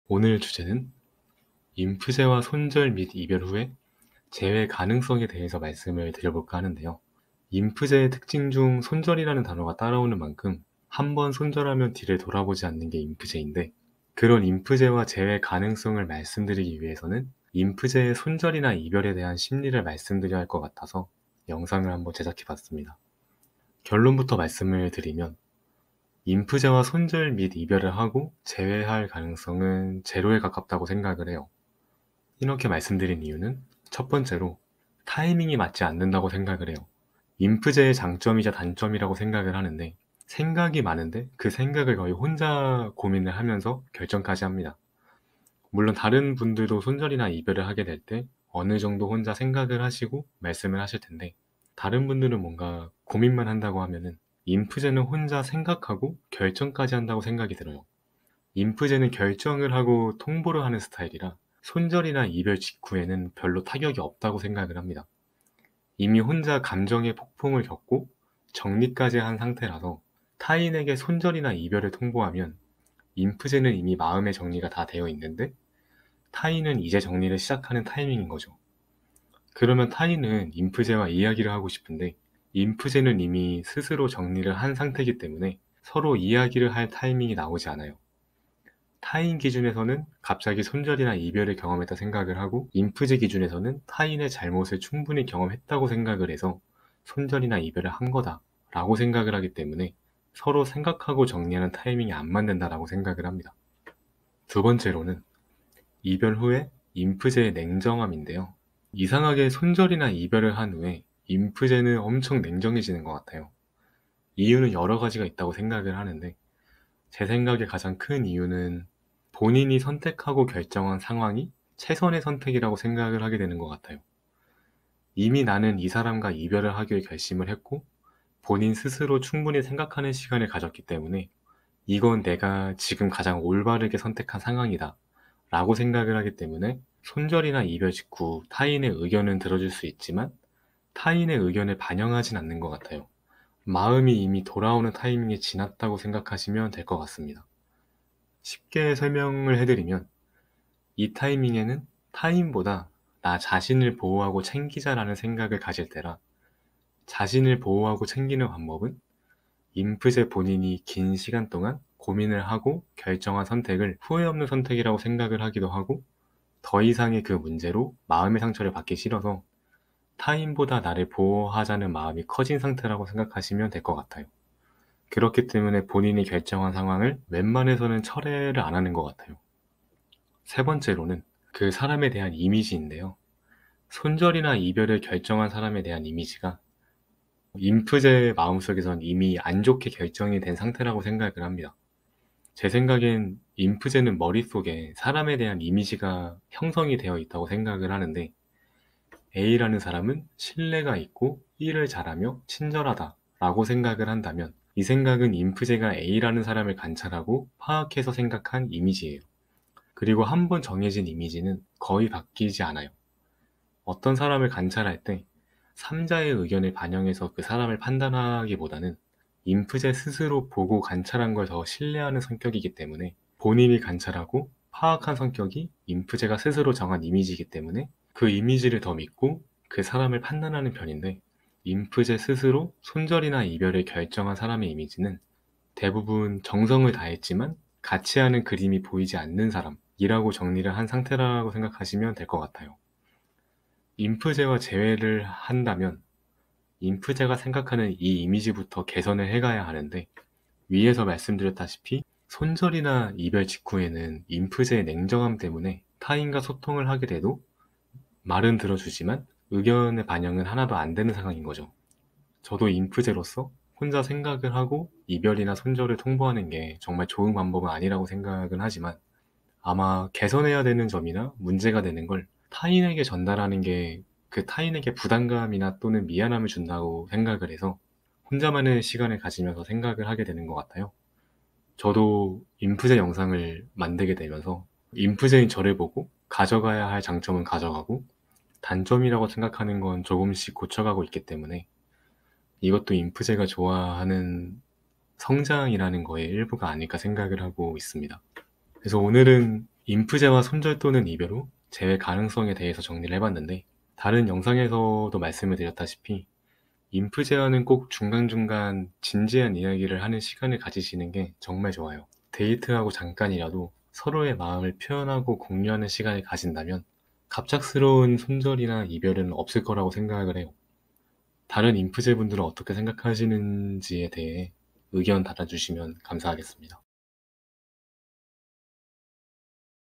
오늘 주제는 인프제와 손절 및 이별 후에 재회 가능성에 대해서 말씀을 드려볼까 하는데요. 인프제의 특징 중 손절이라는 단어가 따라오는 만큼 한 번 손절하면 뒤를 돌아보지 않는 게 인프제인데, 그런 인프제와 재회 가능성을 말씀드리기 위해서는 인프제의 손절이나 이별에 대한 심리를 말씀드려야 할 것 같아서 영상을 한번 제작해 봤습니다. 결론부터 말씀을 드리면, 인프제와 손절 및 이별을 하고 재회할 가능성은 제로에 가깝다고 생각을 해요. 이렇게 말씀드린 이유는 첫 번째로 타이밍이 맞지 않는다고 생각을 해요. 인프제의 장점이자 단점이라고 생각을 하는데, 생각이 많은데 그 생각을 거의 혼자 고민을 하면서 결정까지 합니다. 물론 다른 분들도 손절이나 이별을 하게 될 때 어느 정도 혼자 생각을 하시고 말씀을 하실 텐데, 다른 분들은 뭔가 고민만 한다고 하면은 인프제는 혼자 생각하고 결정까지 한다고 생각이 들어요. 인프제는 결정을 하고 통보를 하는 스타일이라 손절이나 이별 직후에는 별로 타격이 없다고 생각을 합니다. 이미 혼자 감정의 폭풍을 겪고 정리까지 한 상태라서 타인에게 손절이나 이별을 통보하면 인프제는 이미 마음의 정리가 다 되어 있는데 타인은 이제 정리를 시작하는 타이밍인 거죠. 그러면 타인은 인프제와 이야기를 하고 싶은데 인프제는 이미 스스로 정리를 한 상태이기 때문에 서로 이야기를 할 타이밍이 나오지 않아요. 타인 기준에서는 갑자기 손절이나 이별을 경험했다 생각을 하고, 인프제 기준에서는 타인의 잘못을 충분히 경험했다고 생각을 해서 손절이나 이별을 한 거다 라고 생각을 하기 때문에 서로 생각하고 정리하는 타이밍이 안 맞는다라고 생각을 합니다. 두 번째로는 이별 후에 인프제의 냉정함인데요. 이상하게 손절이나 이별을 한 후에 인프제는 엄청 냉정해지는 것 같아요. 이유는 여러 가지가 있다고 생각을 하는데, 제 생각에 가장 큰 이유는 본인이 선택하고 결정한 상황이 최선의 선택이라고 생각을 하게 되는 것 같아요. 이미 나는 이 사람과 이별을 하기로 결심을 했고, 본인 스스로 충분히 생각하는 시간을 가졌기 때문에 이건 내가 지금 가장 올바르게 선택한 상황이다 라고 생각을 하기 때문에, 손절이나 이별 직후 타인의 의견은 들어줄 수 있지만 타인의 의견을 반영하진 않는 것 같아요. 마음이 이미 돌아오는 타이밍이 지났다고 생각하시면 될 것 같습니다. 쉽게 설명을 해드리면, 이 타이밍에는 타인보다 나 자신을 보호하고 챙기자라는 생각을 가질 때라, 자신을 보호하고 챙기는 방법은 인프제 본인이 긴 시간 동안 고민을 하고 결정한 선택을 후회 없는 선택이라고 생각을 하기도 하고, 더 이상의 그 문제로 마음의 상처를 받기 싫어서 타인보다 나를 보호하자는 마음이 커진 상태라고 생각하시면 될 것 같아요. 그렇기 때문에 본인이 결정한 상황을 웬만해서는 철회를 안 하는 것 같아요. 세 번째로는 그 사람에 대한 이미지인데요. 손절이나 이별을 결정한 사람에 대한 이미지가 인프제의 마음속에선 이미 안 좋게 결정이 된 상태라고 생각을 합니다. 제 생각엔 인프제는 머릿속에 사람에 대한 이미지가 형성이 되어 있다고 생각을 하는데, A라는 사람은 신뢰가 있고 일을 잘하며 친절하다 라고 생각을 한다면, 이 생각은 인프제가 A라는 사람을 관찰하고 파악해서 생각한 이미지예요. 그리고 한 번 정해진 이미지는 거의 바뀌지 않아요. 어떤 사람을 관찰할 때 3자의 의견을 반영해서 그 사람을 판단하기보다는 인프제 스스로 보고 관찰한 걸 더 신뢰하는 성격이기 때문에, 본인이 관찰하고 파악한 성격이 인프제가 스스로 정한 이미지이기 때문에 그 이미지를 더 믿고 그 사람을 판단하는 편인데, 인프제 스스로 손절이나 이별을 결정한 사람의 이미지는 대부분 정성을 다했지만 같이 하는 그림이 보이지 않는 사람이라고 정리를 한 상태라고 생각하시면 될 것 같아요. 인프제와 재회를 한다면 인프제가 생각하는 이 이미지부터 개선을 해가야 하는데, 위에서 말씀드렸다시피 손절이나 이별 직후에는 인프제의 냉정함 때문에 타인과 소통을 하게 돼도 말은 들어주지만 의견의 반영은 하나도 안 되는 상황인 거죠. 저도 인프제로서 혼자 생각을 하고 이별이나 손절을 통보하는 게 정말 좋은 방법은 아니라고 생각은 하지만, 아마 개선해야 되는 점이나 문제가 되는 걸 타인에게 전달하는 게 그 타인에게 부담감이나 또는 미안함을 준다고 생각을 해서 혼자만의 시간을 가지면서 생각을 하게 되는 것 같아요. 저도 인프제 영상을 만들게 되면서 인프제인 저를 보고 가져가야 할 장점은 가져가고 단점이라고 생각하는 건 조금씩 고쳐가고 있기 때문에, 이것도 인프제가 좋아하는 성장이라는 거의 일부가 아닐까 생각을 하고 있습니다. 그래서 오늘은 인프제와 손절 또는 이별 후 재회 가능성에 대해서 정리를 해봤는데, 다른 영상에서도 말씀을 드렸다시피 인프제와는 꼭 중간중간 진지한 이야기를 하는 시간을 가지시는 게 정말 좋아요. 데이트하고 잠깐이라도 서로의 마음을 표현하고 공유하는 시간을 가진다면 갑작스러운 손절이나 이별은 없을 거라고 생각을 해요. 다른 인프제 분들은 어떻게 생각하시는지에 대해 의견 달아주시면 감사하겠습니다.